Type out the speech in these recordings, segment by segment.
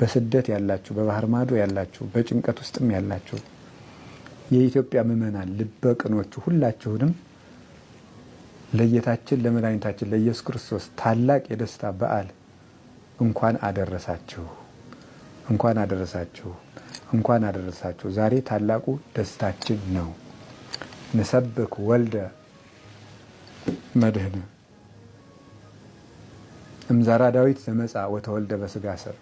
በስደት ያላችሁ፣ በባህር ማዶ ያላችሁ፣ በጭንቀት ውስጥም ያላችሁ የኢትዮጵያ ምዕመናን ልበ ቅኖቹ ሁላችሁንም ለጌታችን ለመድኃኒታችን ለኢየሱስ ክርስቶስ ታላቅ የደስታ በዓል እንኳን አደረሳችሁ፣ እንኳን አደረሳችሁ፣ እንኳን አደረሳችሁ። ዛሬ ታላቁ ደስታችን ነው። ንሰብክ ወልደ መድህነ እምዘራ ዳዊት ዘመጻ ወተወልደ በስጋ ሰብ።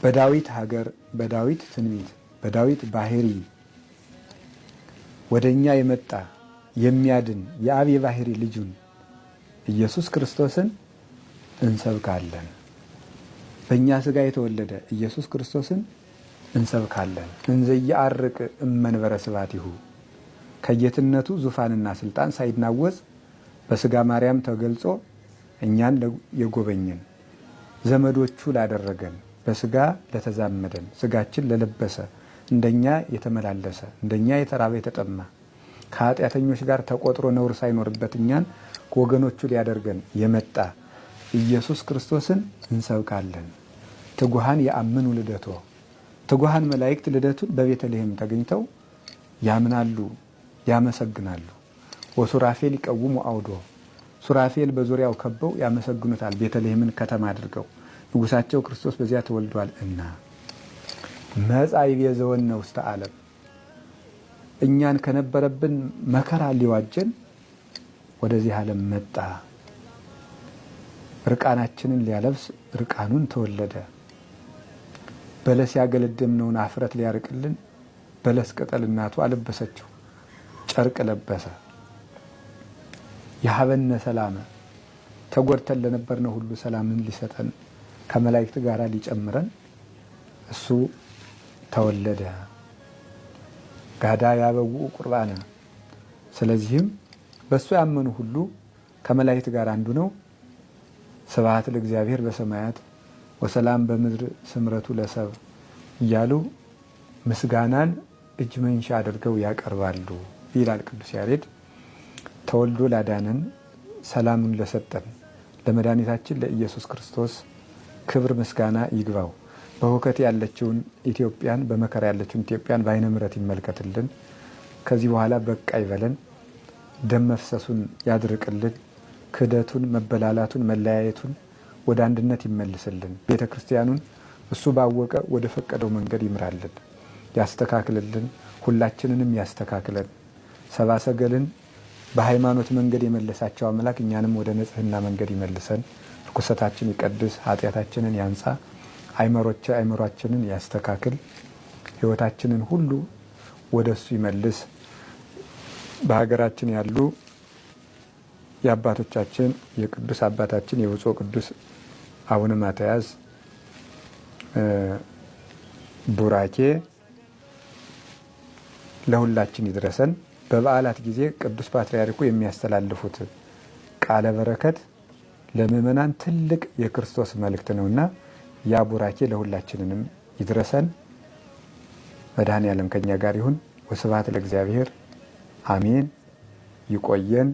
በዳዊት ሀገር፣ በዳዊት ትንቢት፣ በዳዊት ባህሪ ወደኛ የመጣ የሚያድን የአብ የባህሪ ልጁን ኢየሱስ ክርስቶስን እንሰብካለን። በእኛ ስጋ የተወለደ ኢየሱስ ክርስቶስን እንሰብካለን። እንዘ ይዐርቅ እመንበረ ስብሐቲሁ ከጌትነቱ ዙፋንና ስልጣን ሳይናወጽ በስጋ ማርያም ተገልጾ እኛን የጎበኘን ዘመዶቹ ላደረገን በስጋ ለተዛመደን ስጋችን ለለበሰ እንደኛ የተመላለሰ እንደኛ የተራበ የተጠማ ከኃጢአተኞች ጋር ተቆጥሮ ነውር ሳይኖርበት እኛን ወገኖቹ ሊያደርገን የመጣ ኢየሱስ ክርስቶስን እንሰብካለን። ትጉሃን የአምኑ ልደቶ ትጉሃን መላእክት ልደቱን በቤተልሔም ተገኝተው ያምናሉ፣ ያመሰግናሉ። ወሱራፌል ይቀውሙ አውዶ ሱራፌል በዙሪያው ከበው ያመሰግኑታል። ቤተልሔምን ከተማ አድርገው ንጉሳቸው ክርስቶስ በዚያ ተወልዷል እና መጻ ይቤዘወነ ውስተ ዓለም እኛን ከነበረብን መከራ ሊዋጀን ወደዚህ ዓለም መጣ። እርቃናችንን ሊያለብስ እርቃኑን ተወለደ። በለስ ያገለደምነውን አፍረት ሊያርቅልን በለስ ቅጠል እናቱ አለበሰችው፣ ጨርቅ ለበሰ። የሀበነ ሰላመ ተጎድተን ለነበርነው ሁሉ ሰላምን ሊሰጠን ከመላእክት ጋር ሊጨምረን እሱ ተወለደ። ጋዳ ያበውኡ ቁርባነ ስለዚህም በእሱ ያመኑ ሁሉ ከመላእክት ጋር አንዱ ነው። ስብሐት ለእግዚአብሔር በሰማያት ወሰላም በምድር ስምረቱ ለሰብ እያሉ ምስጋናን እጅ መንሻ አድርገው ያቀርባሉ ይላል ቅዱስ ያሬድ። ተወልዶ ላዳነን ሰላሙን ለሰጠን ለመድኃኒታችን ለኢየሱስ ክርስቶስ ክብር ምስጋና ይግባው። በሁከት ያለችውን ኢትዮጵያን፣ በመከራ ያለችውን ኢትዮጵያን በዓይነ ምሕረት ይመልከትልን። ከዚህ በኋላ በቃ ይበለን። ደም መፍሰሱን ያድርቅልን። ክህደቱን፣ መበላላቱን፣ መለያየቱን ወደ አንድነት ይመልስልን። ቤተ ክርስቲያኑን እሱ ባወቀ ወደ ፈቀደው መንገድ ይምራልን፣ ያስተካክልልን። ሁላችንንም ያስተካክለን። ሰብአ ሰገልን በሃይማኖት መንገድ የመለሳቸው አምላክ እኛንም ወደ ንጽህና መንገድ ይመልሰን። ርኩሰታችን ይቀድስ፣ ኃጢአታችንን ያንጻ፣ አይምሯችንን ያስተካክል፣ ሕይወታችንን ሁሉ ወደ እሱ ይመልስ። በሀገራችን ያሉ የአባቶቻችን የቅዱስ አባታችን የብፁዕ ቅዱስ አቡነ ማትያስ ቡራኬ ለሁላችን ይድረሰን። በበዓላት ጊዜ ቅዱስ ፓትርያርኩ የሚያስተላልፉት ቃለ በረከት ለምእመናን ትልቅ የክርስቶስ መልእክት ነውና ያ ቡራኬ ለሁላችንንም ይድረሰን። መድኃኔዓለም ከኛ ጋር ይሁን። ወስብሐት ለእግዚአብሔር አሜን። ይቆየን።